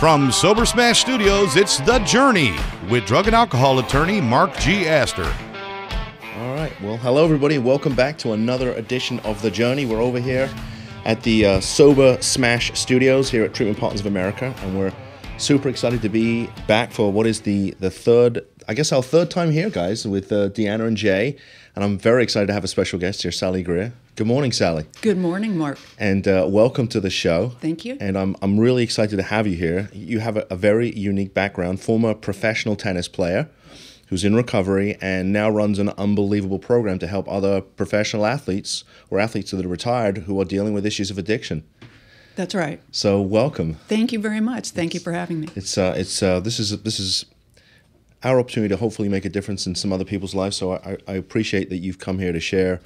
From Sober Smash Studios, it's The Journey with drug and alcohol attorney Mark G. Astor. All right. Well, hello, everybody. Welcome back to another edition of The Journey. We're over here at the Sober Smash Studios here at Treatment Partners of America, and we're super excited to be back for what is the third, I guess our third time here, guys, with Deanna and Jay. And I'm very excited to have a special guest here, Sally Greer. Good morning, Sally. Good morning, Mark. And welcome to the show. Thank you. And I'm really excited to have you here. You have a very unique background, former professional tennis player who's in recovery and now runs an unbelievable program to help other professional athletes or athletes that are retired who are dealing with issues of addiction. That's right. So welcome. Thank you very much. Thank you for having me. This is our opportunity to hopefully make a difference in some other people's lives. So I appreciate that you've come here to share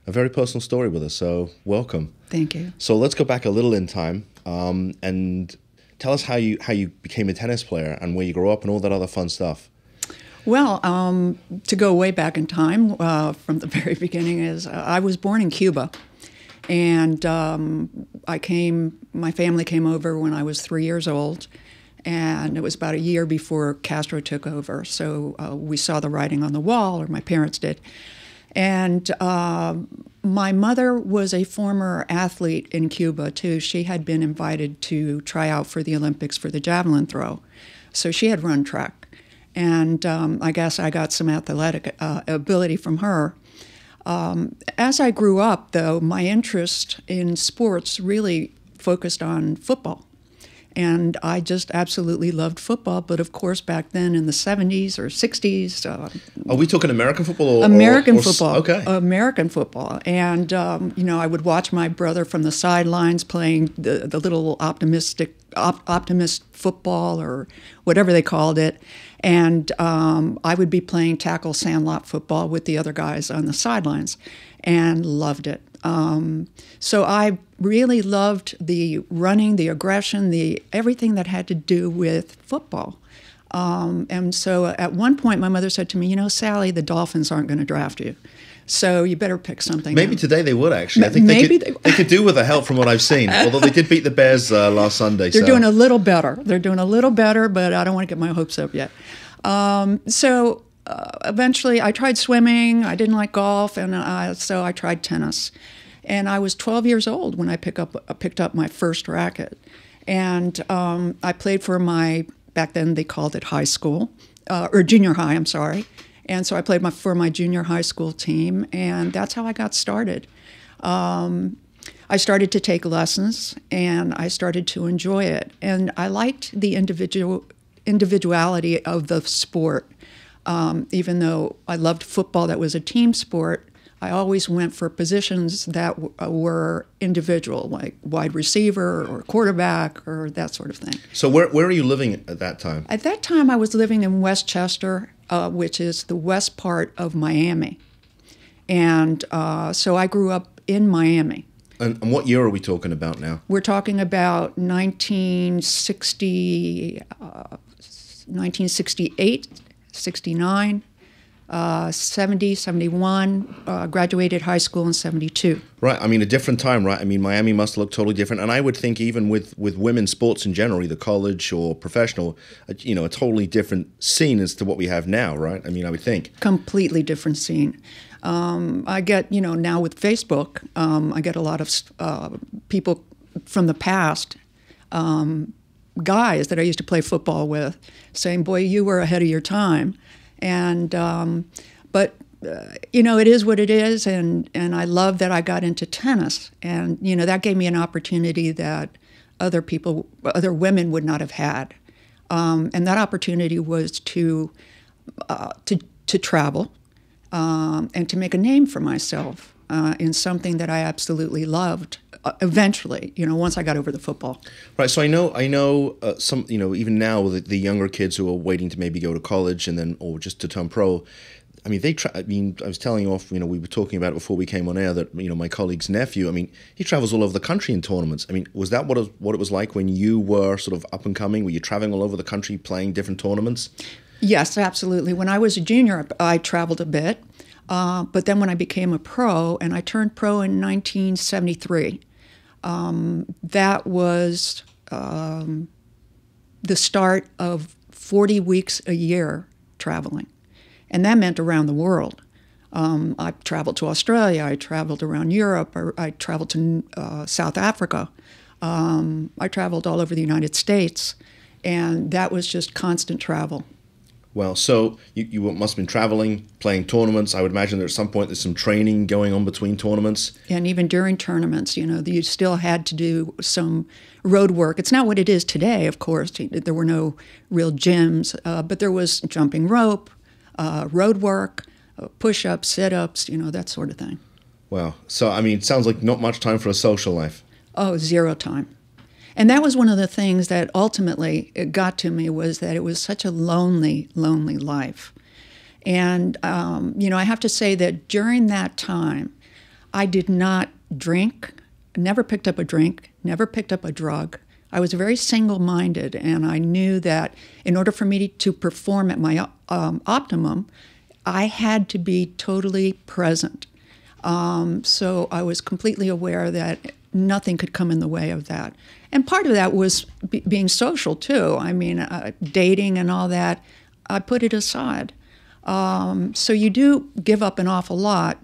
a very personal story with us. So welcome. Thank you. So let's go back a little in time and tell us how you became a tennis player and where you grew up and all that other fun stuff. Well, to go way back in time, from the very beginning, is I was born in Cuba, and my family came over when I was 3 years old, and it was about a year before Castro took over. So we saw the writing on the wall, or my parents did. And my mother was a former athlete in Cuba, too. She had been invited to try out for the Olympics for the javelin throw. So she had run track. And I guess I got some athletic ability from her. As I grew up, though, my interest in sports really focused on football. And I just absolutely loved football. But of course, back then in the 70s or 60s. Are we talking American football? American football. Okay. American football. And, I would watch my brother from the sidelines playing the little optimist football or whatever they called it. And I would be playing tackle sandlot football with the other guys on the sidelines and loved it. So I really loved the running, the aggression, everything that had to do with football. And so at one point, my mother said to me, Sally, the Dolphins aren't going to draft you. So you better pick something. Maybe today they would, actually. I think they could do with the help from what I've seen, although they did beat the Bears last Sunday. They're doing a little better. But I don't want to get my hopes up yet. Eventually I tried swimming. I didn't like golf, and so I tried tennis. And I was 12 years old when I picked up my first racket. And I played for back then they called it high school, or junior high, I'm sorry. And so I played for my junior high school team, and that's how I got started. I started to take lessons, and I started to enjoy it. And I liked the individuality of the sport. Even though I loved football, that was a team sport, I always went for positions that were individual, like wide receiver or quarterback or that sort of thing. So where are you living at that time? At that time, I was living in Westchester, which is the west part of Miami. And so I grew up in Miami. And what year are we talking about now? We're talking about 1968, 69, 70, 71, graduated high school in 72. Right. I mean, a different time, right? I mean, Miami must look totally different. And I would think even with women's sports in general, either college or professional, a totally different scene as to what we have now, right? I mean, I would think. Completely different scene. I get, now with Facebook, I get a lot of people from the past, guys that I used to play football with, saying, boy, you were ahead of your time. And but it is what it is, and I love that I got into tennis, and that gave me an opportunity that other women would not have had, and that opportunity was to travel and to make a name for myself in something that I absolutely loved. Eventually, once I got over the football. Right. So I know some, even now the younger kids who are waiting to maybe go to college or just to turn pro. I mean, I was telling you off, we were talking about it before we came on air that, my colleague's nephew, he travels all over the country in tournaments. Was that what it was like when you were sort of up and coming? Were you traveling all over the country playing different tournaments? Yes, absolutely. When I was a junior, I traveled a bit. But then when I became a pro, and I turned pro in 1973, that was the start of 40 weeks a year traveling. And that meant around the world. I traveled to Australia, I traveled around Europe, I traveled to South Africa. I traveled all over the United States, and that was just constant travel. Well, so you must have been traveling, playing tournaments. I would imagine that at some point there's some training going on between tournaments. And even during tournaments, you still had to do some road work. It's not what it is today, of course. There were no real gyms, but there was jumping rope, road work, push-ups, sit-ups, that sort of thing. Wow. So, I mean, it sounds like not much time for a social life. Oh, zero time. And that was one of the things that ultimately it got to me, was that it was such a lonely, lonely life. And, I have to say that during that time, I did not drink, never picked up a drink, never picked up a drug. I was very single-minded, and I knew that in order for me to perform at my optimum, I had to be totally present. So I was completely aware that nothing could come in the way of that. And part of that was being social, too. I mean, dating and all that, I put it aside. So you do give up an awful lot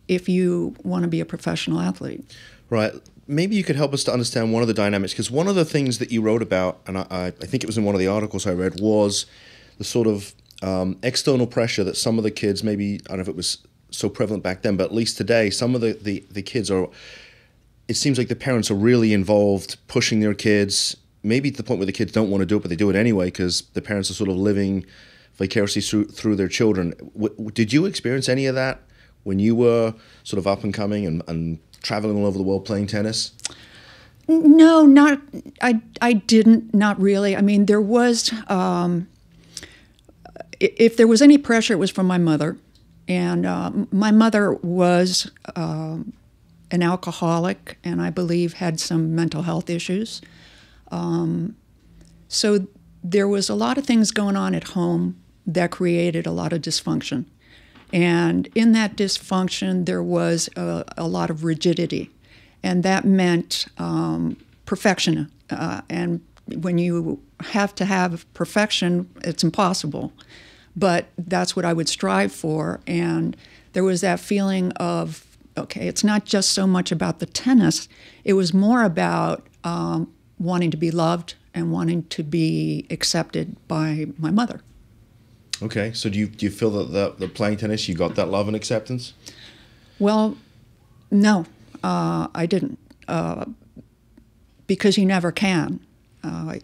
if you want to be a professional athlete. Right. Maybe you could help us to understand one of the dynamics, because one of the things that you wrote about, and I think it was in one of the articles I read, was the sort of external pressure that some of the kids, maybe, I don't know if it was so prevalent back then, but at least today, some of the kids are, it seems like the parents are really involved, pushing their kids, maybe to the point where the kids don't want to do it, but they do it anyway because the parents are sort of living vicariously through their children. Did you experience any of that when you were sort of up and coming and traveling all over the world playing tennis? No, I didn't, not really. I mean, there was, if there was any pressure, it was from my mother. And my mother was an alcoholic, and I believe had some mental health issues. So there was a lot of things going on at home that created a lot of dysfunction. And in that dysfunction, there was a lot of rigidity. And that meant perfection. And when you have to have perfection, it's impossible. But that's what I would strive for. And there was that feeling of, okay, it's not just so much about the tennis. It was more about wanting to be loved and wanting to be accepted by my mother. Okay, so do you feel that the playing tennis, you got that love and acceptance? Well, no, I didn't, because you never can.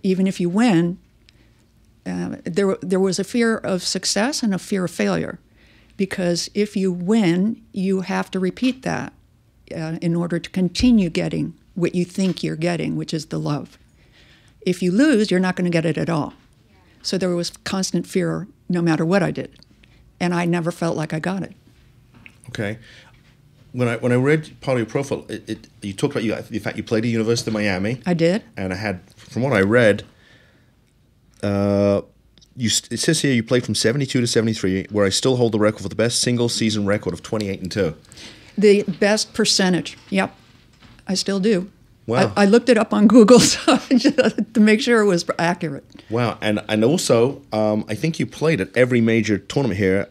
Even if you win, there was a fear of success and a fear of failure, because if you win, you have to repeat that in order to continue getting what you think you're getting, which is the love. If you lose, you're not going to get it at all. So there was constant fear no matter what I did, and I never felt like I got it. Okay. When I read part of your profile, you talked about the fact you played at the University of Miami. I did. And I had, from what I read, it says here you played from 72 to 73, where I still hold the record for the best single-season record of 28-2. The best percentage, yep. I still do. Wow. I looked it up on Google to make sure it was accurate. Wow. And also, I think you played at every major tournament here,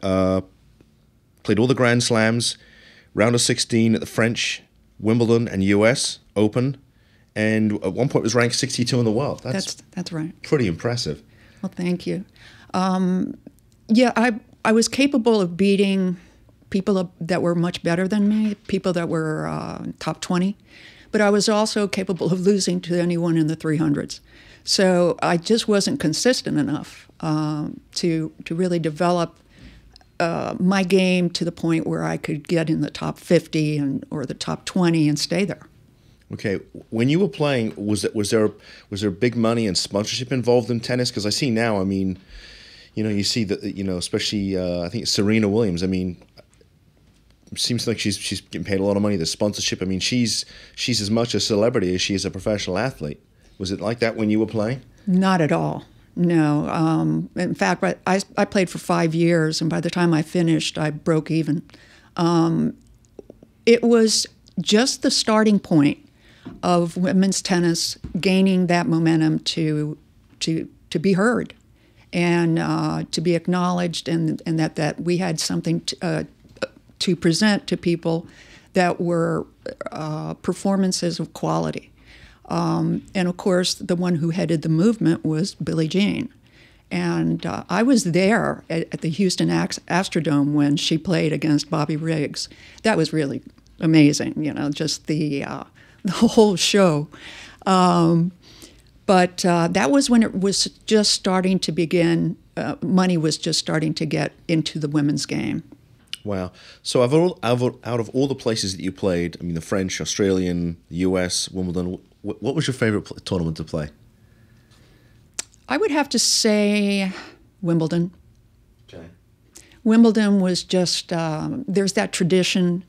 played all the Grand Slams, round of 16 at the French, Wimbledon, and U.S. Open, and at one point was ranked 62 in the world. That's right. Pretty impressive. Well, thank you. Yeah, I was capable of beating people that were much better than me, people that were top 20, but I was also capable of losing to anyone in the 300s. So I just wasn't consistent enough to really develop my game to the point where I could get in the top 50 or the top 20 and stay there. Okay, when you were playing, was there big money and sponsorship involved in tennis? Because I see now, I mean, you see that, especially I think it's Serena Williams. I mean, it seems like she's getting paid a lot of money. The sponsorship. I mean, she's as much a celebrity as she is a professional athlete. Was it like that when you were playing? Not at all. No. In fact, I played for 5 years, and by the time I finished, I broke even. It was just the starting point of women's tennis gaining that momentum to to be heard and to be acknowledged, and that we had something to present to people that were performances of quality. And of course, the one who headed the movement was Billie Jean. And I was there at the Houston Astrodome when she played against Bobby Riggs. That was really amazing, just the whole show. But that was when it was just starting to begin, money was just starting to get into the women's game. Wow. So out of all the places that you played, I mean, the French, Australian, the US, Wimbledon, what was your favorite tournament to play? I would have to say Wimbledon. Okay. Wimbledon was just, there's that tradition,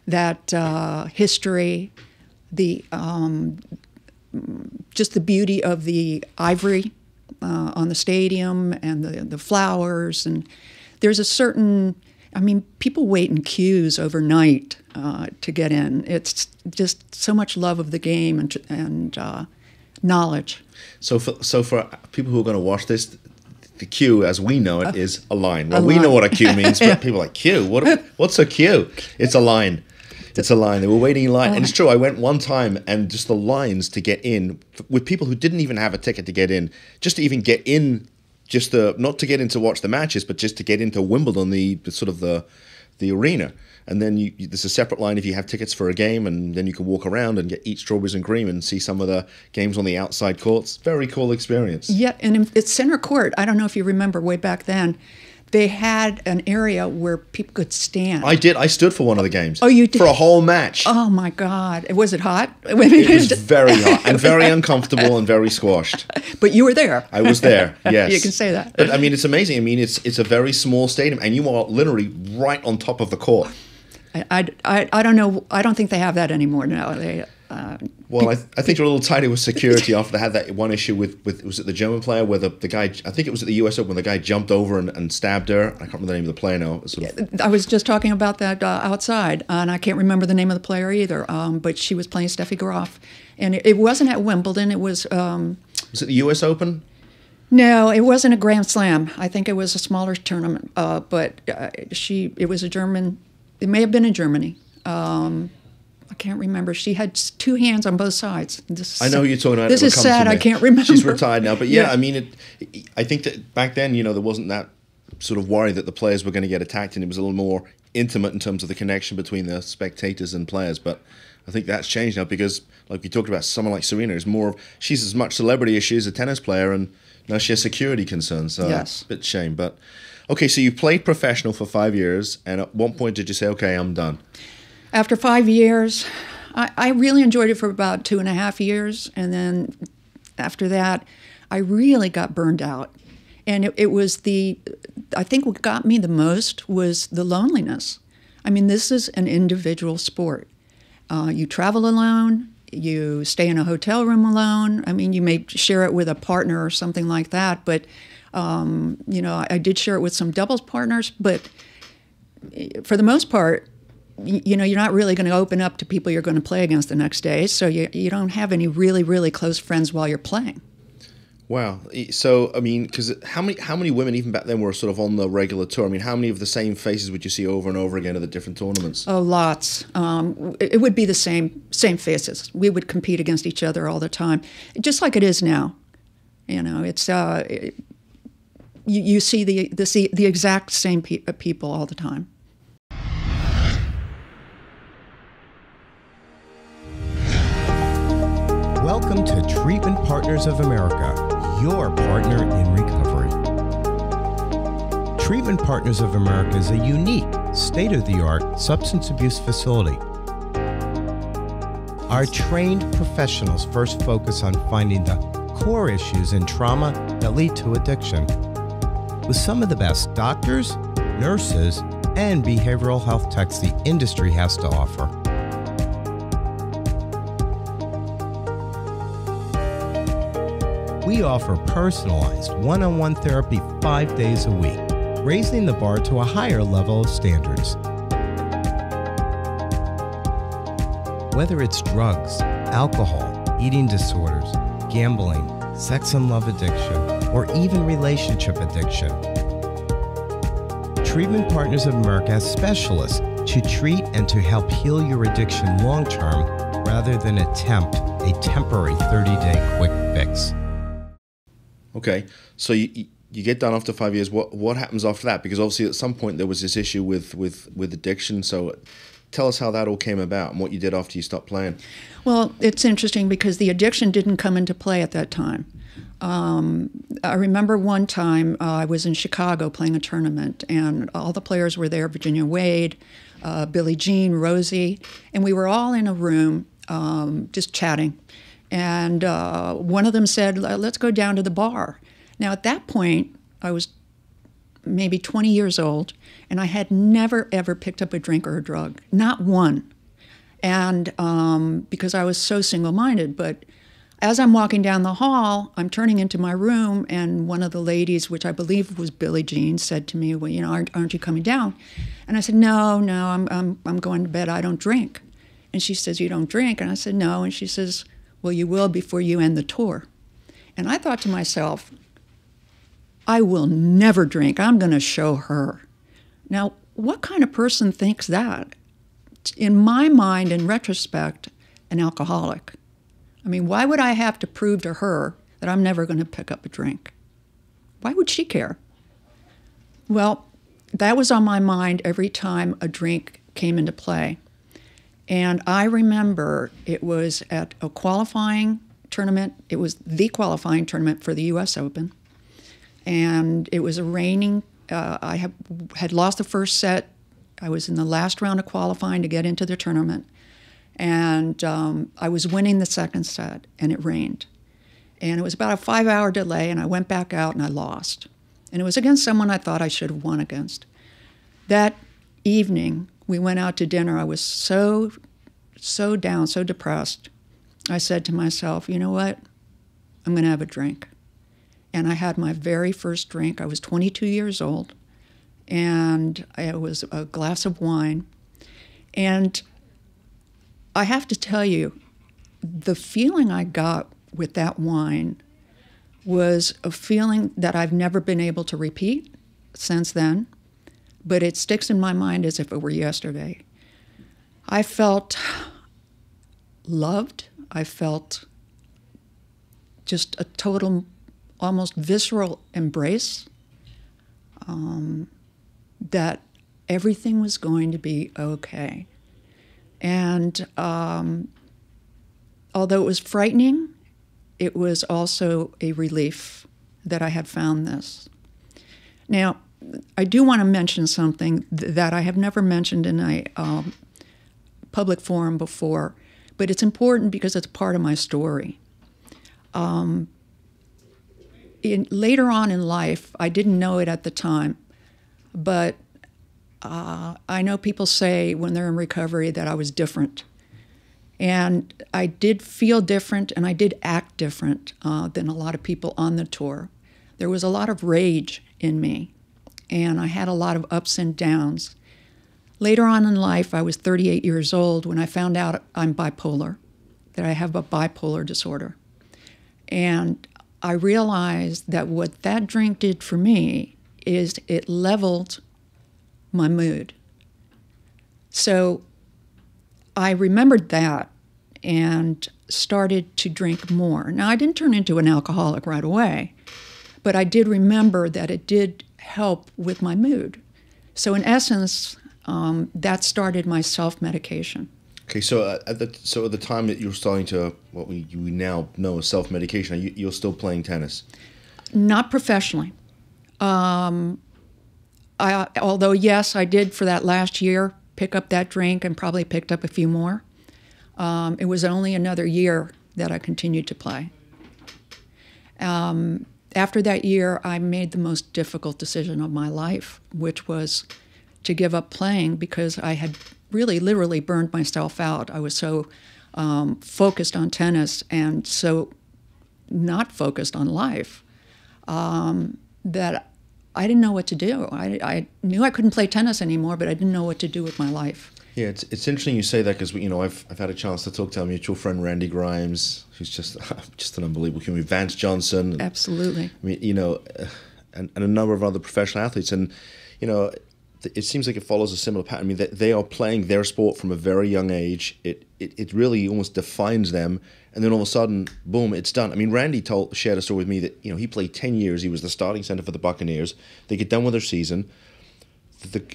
that history, just the beauty of the ivory on the stadium and the flowers. And there's a certain, I mean, people wait in queues overnight to get in. It's just so much love of the game and knowledge. So for people who are going to watch this, the queue, as we know it, is a line. Well, we know what a queue means, but people are like, queue? What's a queue? It's a line. It's a line. They were waiting in line. And it's true, I went one time, and just the lines to get in, with people who didn't even have a ticket to get in, just to even get in, not to get in to watch the matches, but just to get into Wimbledon, the arena. And then there's a separate line if you have tickets for a game, and then you can walk around and eat strawberries and cream and see some of the games on the outside courts. Very cool experience. Yeah, and it's center court. I don't know if you remember way back then. They had an area where people could stand. I did. I stood for one of the games. Oh, you did? For a whole match. Oh, my God. Was it hot? It was very hot and very uncomfortable and very squashed. But you were there. I was there, yes. You can say that. But, I mean, it's amazing. I mean, it's a very small stadium, and you are literally right on top of the court. I don't know. I don't think they have that anymore now. Well, I think they're a little tighter with security after they had that one issue with was it the German player where the guy, I think it was at the US Open, the guy jumped over and stabbed her. I can't remember the name of the player now. I was just talking about that outside, and I can't remember the name of the player either, but she was playing Steffi Graf. And it wasn't at Wimbledon. It was... was it the US Open? No, it wasn't a Grand Slam. I think it was a smaller tournament, but it was a German... It may have been in Germany. I can't remember. She had two hands on both sides. I know who you're talking about. This is sad. I can't remember. She's retired now. But yeah, I mean, I think that back then, there wasn't that sort of worry that the players were going to get attacked, and it was a little more intimate in terms of the connection between the spectators and players. But I think that's changed now because, like we talked about, someone like Serena is she's as much celebrity as she is a tennis player, and now she has security concerns. So yes. It's a bit shame. But okay, so you played professional for 5 years, and at one point did you say, okay, I'm done? After 5 years, I really enjoyed it for about 2.5 years. And then after that, I really got burned out. And it was I think what got me the most was the loneliness. I mean, this is an individual sport. You travel alone, you stay in a hotel room alone. I mean, you may share it with a partner or something like that. But, I did share it with some doubles partners. But for the most part, you're not really going to open up to people you're going to play against the next day, so you don't have any really, really close friends while you're playing. Wow. So, I mean, because how many women even back then were sort of on the regular tour? I mean, how many of the same faces would you see over and over again at the different tournaments? Oh, lots. It would be the same faces. We would compete against each other all the time, just like it is now. It's you see the exact same people all the time. Welcome to Treatment Partners of America, your partner in recovery. Treatment Partners of America is a unique, state-of-the-art substance abuse facility. Our trained professionals first focus on finding the core issues in trauma that lead to addiction, with some of the best doctors, nurses, and behavioral health techs the industry has to offer. We offer personalized one-on-one therapy 5 days a week, raising the bar to a higher level of standards. Whether it's drugs, alcohol, eating disorders, gambling, sex and love addiction, or even relationship addiction. Treatment Partners of America has specialists to treat and to help heal your addiction long-term rather than attempt a temporary 30-day quick fix. Okay, so you get done after 5 years. What happens after that? Because obviously at some point there was this issue with addiction. So tell us how that all came about and what you did after you stopped playing. Well, it's interesting because the addiction didn't come into play at that time. I remember one time I was in Chicago playing a tournament, and all the players were there, Virginia Wade, Billie Jean, Rosie, and we were all in a room just chatting. And one of them said, let's go down to the bar. Now, at that point, I was maybe 20 years old, and I had never, ever picked up a drink or a drug, not one. And because I was so single-minded. But as I'm walking down the hall, I'm turning into my room, and one of the ladies, which I believe was Billie Jean, said to me, well, you know, aren't you coming down? And I said, no, I'm going to bed. I don't drink. And she says, you don't drink? And I said, no. And she says, well, you will before you end the tour. And I thought to myself, I will never drink. I'm going to show her. Now, what kind of person thinks that? In my mind, in retrospect, an alcoholic. I mean, why would I have to prove to her that I'm never going to pick up a drink? Why would she care? Well, that was on my mind every time a drink came into play. And I remember it was at a qualifying tournament. It was the qualifying tournament for the U.S. Open. And it was a raining. I had lost the first set. I was in the last round of qualifying to get into the tournament. And I was winning the second set, and it rained. And it was about a 5-hour delay, and I went back out, and I lost. And it was against someone I thought I should have won against. That evening, we went out to dinner. I was so down, so depressed. I said to myself, you know what? I'm going to have a drink. And I had my very first drink. I was 22 years old, and it was a glass of wine. And I have to tell you, the feeling I got with that wine was a feeling that I've never been able to repeat since then, but it sticks in my mind as if it were yesterday. I felt loved. I felt just a total, almost visceral embrace, that everything was going to be okay. And although it was frightening, it was also a relief that I had found this. Now, I do want to mention something that I have never mentioned in a public forum before, but it's important because it's part of my story. Later on in life, I didn't know it at the time, but I know people say when they're in recovery that I was different. And I did feel different, and I did act different than a lot of people on the tour. There was a lot of rage in me, and I had a lot of ups and downs. Later on in life, I was 38 years old when I found out I'm bipolar, that I have a bipolar disorder. And I realized that what that drink did for me is it leveled my mood. So I remembered that and started to drink more. Now, I didn't turn into an alcoholic right away, but I did remember that it did help with my mood. So in essence, that started my self-medication. Okay, so at the time that you were starting to, what we now know as self-medication, you're still playing tennis? Not professionally. Although, yes, I did for that last year pick up that drink and probably picked up a few more. It was only another year that I continued to play. After that year, I made the most difficult decision of my life, which was to give up playing because I had really literally burned myself out. I was so focused on tennis and so not focused on life that I didn't know what to do. I knew I couldn't play tennis anymore, but I didn't know what to do with my life. Yeah, it's interesting you say that because I've had a chance to talk to our mutual friend Randy Grimes, who's just an unbelievable human. Vance Johnson, Absolutely. I mean, and a number of other professional athletes, and it seems like it follows a similar pattern. I mean, they are playing their sport from a very young age. It really almost defines them, and then all of a sudden, boom, it's done. I mean, Randy shared a story with me that he played 10 years. He was the starting center for the Buccaneers. They get done with their season.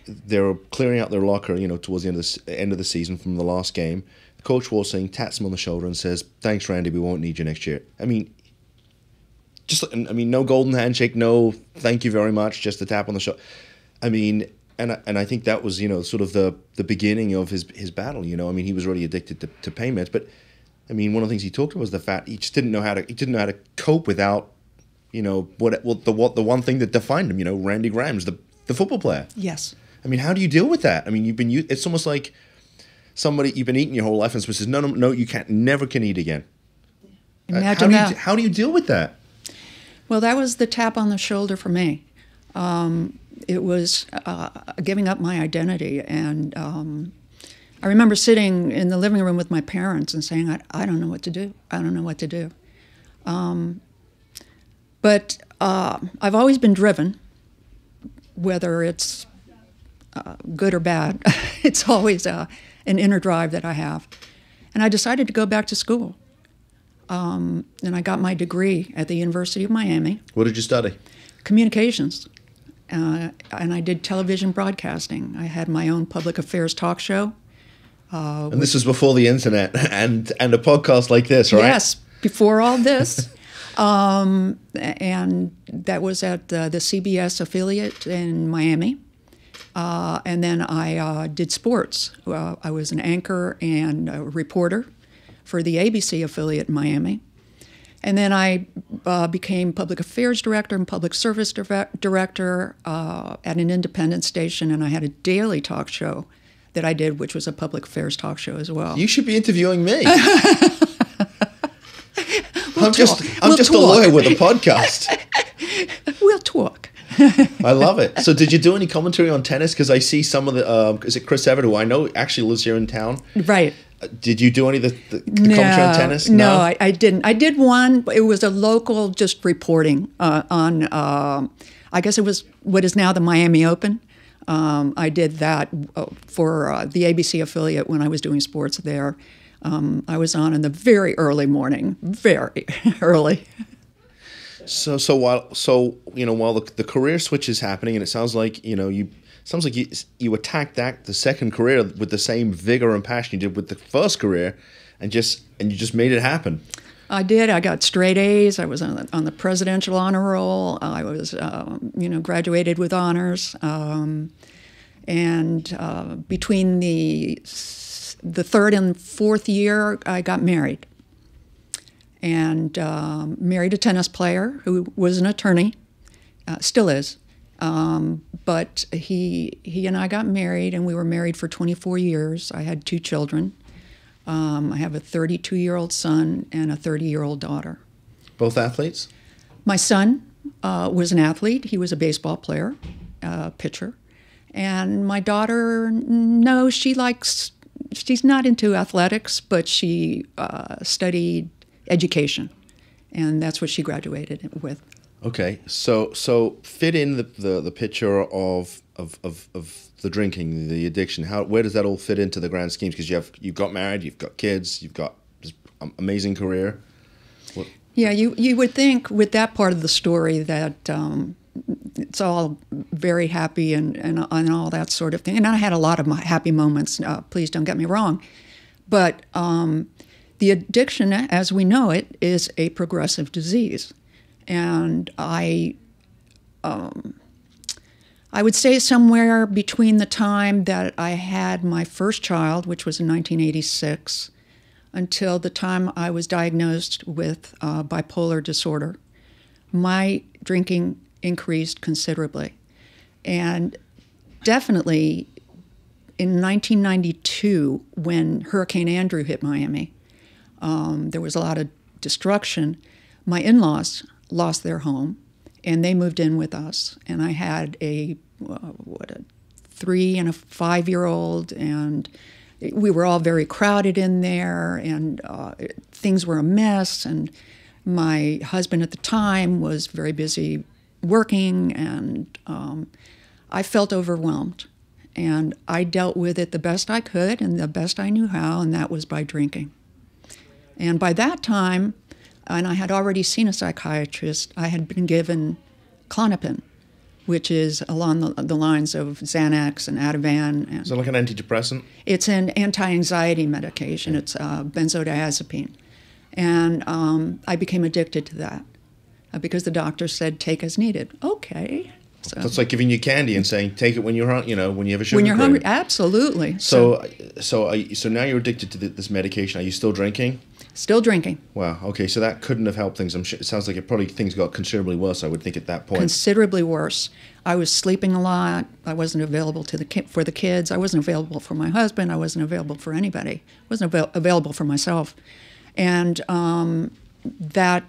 They're clearing out their locker, towards the end of the season from the last game. The coach walks in, taps him on the shoulder, and says, "Thanks, Randy. We won't need you next year." I mean, no golden handshake, no thank you very much, just a tap on the shoulder. I mean, and I think that was sort of the beginning of his battle. I mean, he was already addicted to pain meds, but I mean, one of the things he talked about was the fact he just didn't know how to cope without the one thing that defined him. Randy Grimes, the football player. Yes. I mean, how do you deal with that? I mean, it's almost like somebody you've been eating your whole life and someone says, no, you never can eat again. Imagine that. How do you deal with that? Well, that was the tap on the shoulder for me. It was giving up my identity. And I remember sitting in the living room with my parents and saying, I don't know what to do. I don't know what to do. But I've always been driven, whether it's good or bad. It's always an inner drive that I have. And I decided to go back to school. And I got my degree at the University of Miami. What did you study? Communications. And I did television broadcasting. I had my own public affairs talk show. And this was before the internet and a podcast like this, right? Yes, before all this. And that was at the CBS affiliate in Miami. And then I did sports. I was an anchor and a reporter for the ABC affiliate in Miami. And then I became public affairs director and public service director at an independent station, and I had a daily talk show that I did, which was a public affairs talk show as well. You should be interviewing me. I'm just We'll a lawyer with a podcast. We'll talk. I love it. So did you do any commentary on tennis? Because I see some of the, is it Chris Everett, who I know actually lives here in town? Right. Did you do any of the commentary on tennis? No, I didn't. I did one, but it was a local just reporting on, I guess it was what is now the Miami Open. I did that for the ABC affiliate when I was doing sports there. I was on in the very early morning, very early. So while the career switch is happening, and it sounds like you attacked the second career with the same vigor and passion you did with the first career, and you just made it happen. I did. I got straight A's. I was on the presidential honor roll. I was graduated with honors, and between the third and fourth year, I got married. And married a tennis player who was an attorney, still is. But he and I got married, and we were married for 24 years. I had 2 children. I have a 32-year-old son and a 30-year-old daughter. Both athletes? My son was an athlete. He was a baseball player, pitcher. And my daughter, no, she's not into athletics, but she studied education, and that's what she graduated with. Okay, so fit in the picture of the drinking, the addiction. Where does that all fit into the grand schemes? Because you've got married, you've got kids, you've got this amazing career. Yeah, you would think with that part of the story that it's all very happy and all that sort of thing. And I had a lot of happy moments. Please don't get me wrong, but the addiction, as we know it, is a progressive disease. And I would say somewhere between the time that I had my first child, which was in 1986, until the time I was diagnosed with bipolar disorder, my drinking increased considerably. And definitely in 1992, when Hurricane Andrew hit Miami, there was a lot of destruction. My in-laws lost their home, and they moved in with us. And I had a 3 and a 5-year-old, and we were all very crowded in there, and things were a mess. And my husband at the time was very busy working, and I felt overwhelmed. And I dealt with it the best I could and the best I knew how, and that was by drinking. And by that time, and I had already seen a psychiatrist, I had been given Klonopin, which is along the lines of Xanax and Ativan. And is it like an antidepressant? It's an anti-anxiety medication. It's benzodiazepine. And I became addicted to that because the doctor said, take as needed. Okay. So, that's like giving you candy and saying, take it when you're hungry, when you have a sugar when you're craving. hungry, absolutely. So now you're addicted to this medication. Are you still drinking? Still drinking. Wow. Okay. So that couldn't have helped things. I'm sure it sounds like things got considerably worse. I would think at that point. Considerably worse. I was sleeping a lot. I wasn't available for the kids. I wasn't available for my husband. I wasn't available for anybody. I wasn't available for myself, and that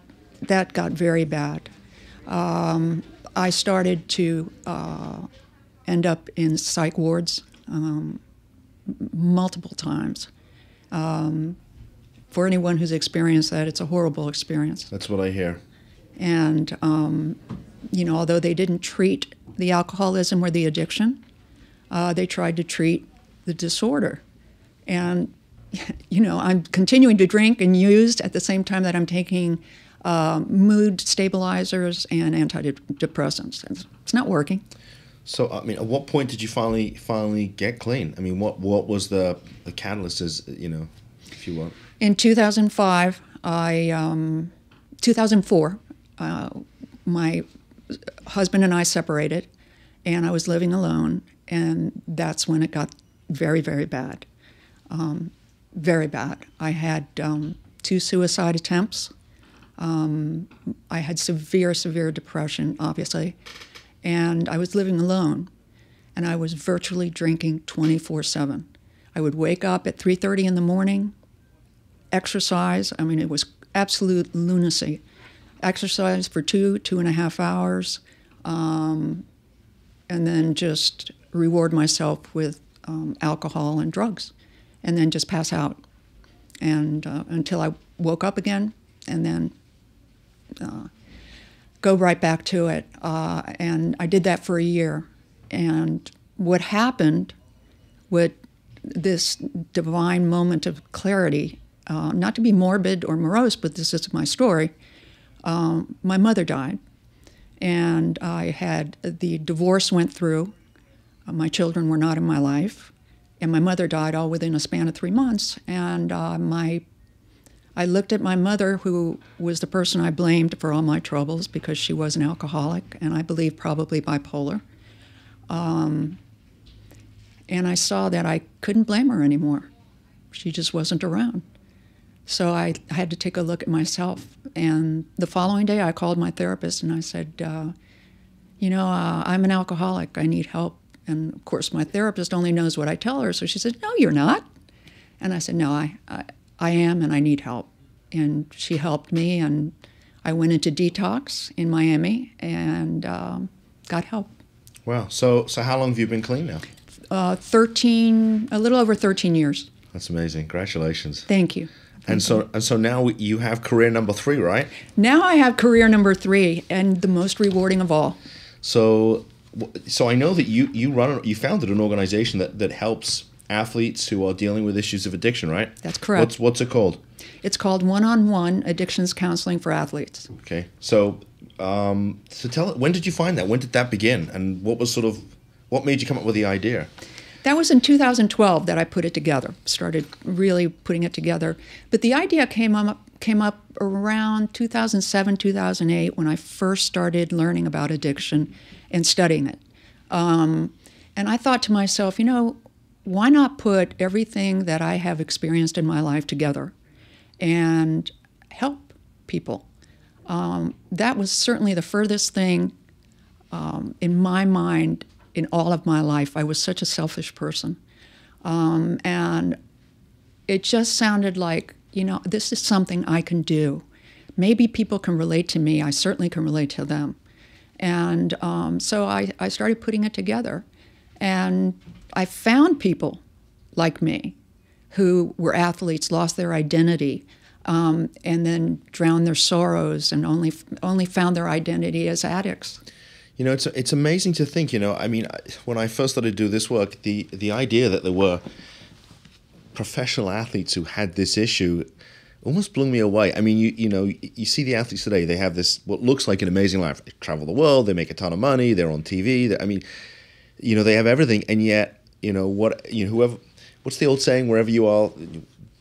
got very bad. I started to end up in psych wards multiple times. For anyone who's experienced that, it's a horrible experience. That's what I hear. And, although they didn't treat the alcoholism or the addiction, they tried to treat the disorder. And, I'm continuing to drink and use at the same time that I'm taking mood stabilizers and antidepressants. It's not working. So, at what point did you finally get clean? What was the catalyst, if you want? In 2005, 2004, my husband and I separated, and I was living alone, and that's when it got very, very bad. Very bad. I had 2 suicide attempts. I had severe depression, obviously, and I was living alone, and I was virtually drinking 24/7. I would wake up at 3:30 in the morning, exercise. It was absolute lunacy. Exercise for 2.5 hours, and then just reward myself with alcohol and drugs, and then just pass out, and until I woke up again, and then go right back to it. And I did that for a year. And what happened with this divine moment of clarity, not to be morbid or morose, but this is my story, my mother died. And the divorce went through. My children were not in my life. And my mother died all within a span of 3 months. And I looked at my mother, who was the person I blamed for all my troubles because she was an alcoholic, and I believe probably bipolar. And I saw that I couldn't blame her anymore. She just wasn't around. So I had to take a look at myself. And the following day, I called my therapist and I said, I'm an alcoholic. I need help. And of course, my therapist only knows what I tell her. So she said, no, you're not. And I said, no, I am, and I need help. And she helped me, and I went into detox in Miami and got help. Wow. So how long have you been clean now? A little over 13 years. That's amazing. Congratulations. Thank you. And so now you have career number 3, right? Now I have career number 3, and the most rewarding of all. So I know that you founded an organization that helps athletes who are dealing with issues of addiction, right? That's correct. What's it called? It's called One-on-One Addictions Counseling for Athletes. Okay. So when did you find that? When did that begin? And what made you come up with the idea? That was in 2012 that I put it together, started really putting it together. But the idea came up around 2007, 2008 when I first started learning about addiction and studying it. And I thought to myself, why not put everything that I have experienced in my life together and help people? That was certainly the furthest thing in my mind in all of my life. I was such a selfish person. And it just sounded like, this is something I can do. Maybe people can relate to me. I certainly can relate to them. And so I started putting it together. And I found people like me who were athletes, lost their identity, and then drowned their sorrows and only found their identity as addicts. You know, it's amazing to think, you know, I mean, when I first started to do this work, the idea that there were professional athletes who had this issue almost blew me away. I mean, you see the athletes today, they have this, what looks like an amazing life. They travel the world, they make a ton of money, they're on TV. I mean, you know, they have everything. And yet, what's the old saying, wherever you are,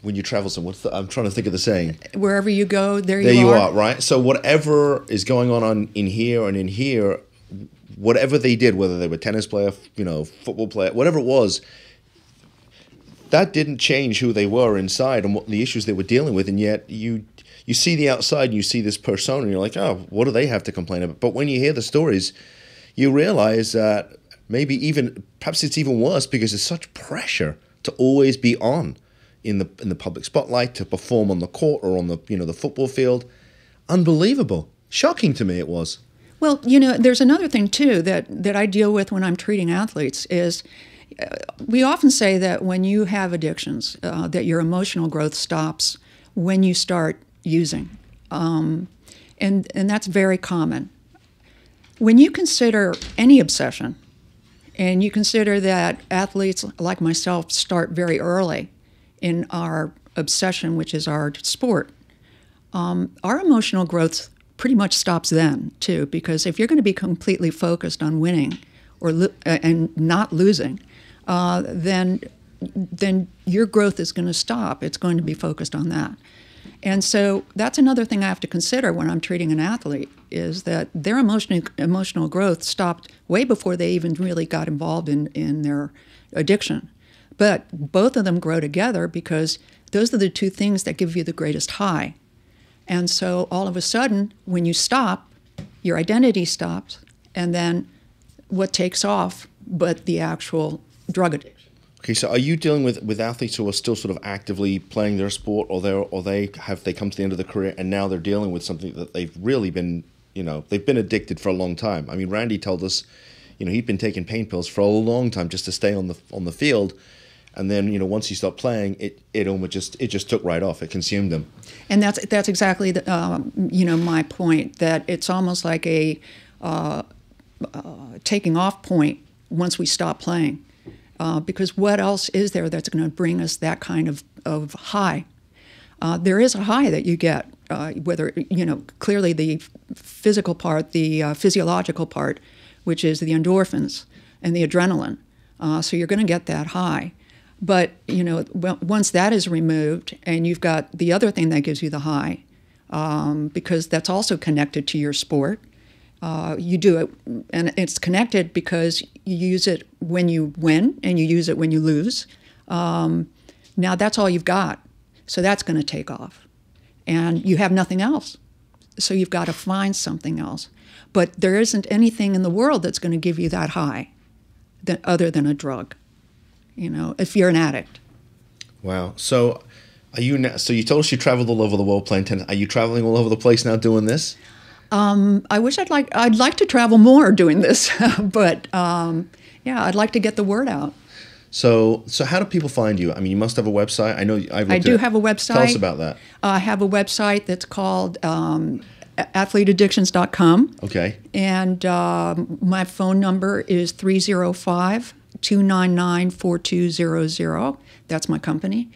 when you travel somewhere, I'm trying to think of the saying. Wherever you go, there you are. There you are, right? So whatever is going on in here and in here, whatever they did, whether they were a tennis player, you know, football player, whatever it was, that didn't change who they were inside and what the issues they were dealing with. And yet you see the outside and you see this persona and you're like, oh, what do they have to complain about? But when you hear the stories, you realize that perhaps it's even worse because there's such pressure to always be on in the public spotlight, to perform on the court or on the football field. Unbelievable. Shocking to me it was. Well, you know, there's another thing, too, that I deal with when I'm treating athletes is we often say that when you have addictions, that your emotional growth stops when you start using. And that's very common. When you consider any obsession, and you consider that athletes like myself start very early in our obsession, which is our sport, our emotional growth pretty much stops then, too, because if you're going to be completely focused on winning and not losing, then your growth is going to stop. It's going to be focused on that. And so that's another thing I have to consider when I'm treating an athlete, is that their emotional growth stopped way before they even really got involved in their addiction. But both of them grow together because those are the two things that give you the greatest high. And so all of a sudden, when you stop, your identity stops, and then what takes off but the actual drug addiction. Okay, so are you dealing with athletes who are still sort of actively playing their sport, or they come to the end of their career and now they're dealing with something that they've really been, they've been addicted for a long time? I mean, Randy told us, he'd been taking pain pills for a long time just to stay on the field, and then once he stopped playing, it just took right off. It consumed him. And that's exactly my point, that it's almost like a taking off point once we stop playing. Because what else is there that's going to bring us that kind of high? There is a high that you get, whether, clearly the physical part, the physiological part, which is the endorphins and the adrenaline. So you're going to get that high. But, once that is removed and you've got the other thing that gives you the high, because that's also connected to your sport, you do it, and it's connected because you use it when you win and you use it when you lose. Now that's all you've got. So that's going to take off. And you have nothing else. So you've got to find something else. But there isn't anything in the world that's going to give you that high other than a drug, if you're an addict. Wow. So so you told us you traveled all over the world playing tennis. Are you traveling all over the place now doing this? I wish I'd like to travel more doing this, but I'd like to get the word out. So how do people find you? I mean, you must have a website. I know I do have a website. Tell us about that. I have a website that's called athleteaddictions.com. Okay. And my phone number is 305-299-4200. That's my company.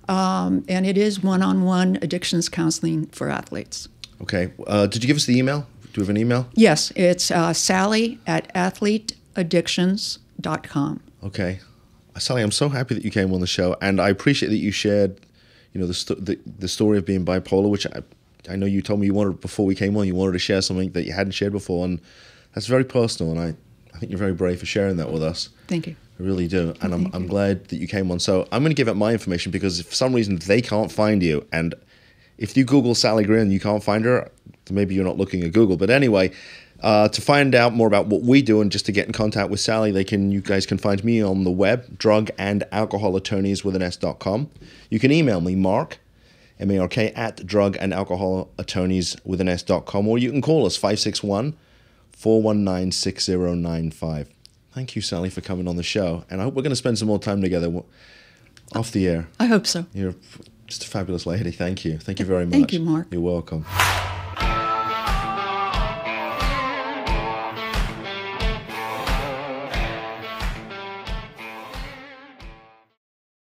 And it is one-on-one addictions counseling for athletes. Okay. Did you give us the email? Do we have an email? Yes. It's Sally@athleteaddictions.com. Okay. Sally, I'm so happy that you came on the show, and I appreciate that you shared, the story of being bipolar, which I know you told me before we came on, you wanted to share something that you hadn't shared before, and that's very personal, and I think you're very brave for sharing that with us. Thank you. I really do, and I'm glad that you came on. So I'm going to give out my information, because if for some reason they can't find you, and if you Google Sally Greer and you can't find her, then maybe you're not looking at Google. But anyway, to find out more about what we do and just to get in contact with Sally, you guys can find me on the web, drugandathletics.com. You can email me, Mark, M-A-R-K, at drugandathletics.com, or you can call us, 561-419-6095. Thank you, Sally, for coming on the show. And I hope we're going to spend some more time together off the air. I hope so. You're just a fabulous lady. Thank you. Thank you very much. Thank you, Mark. You're welcome.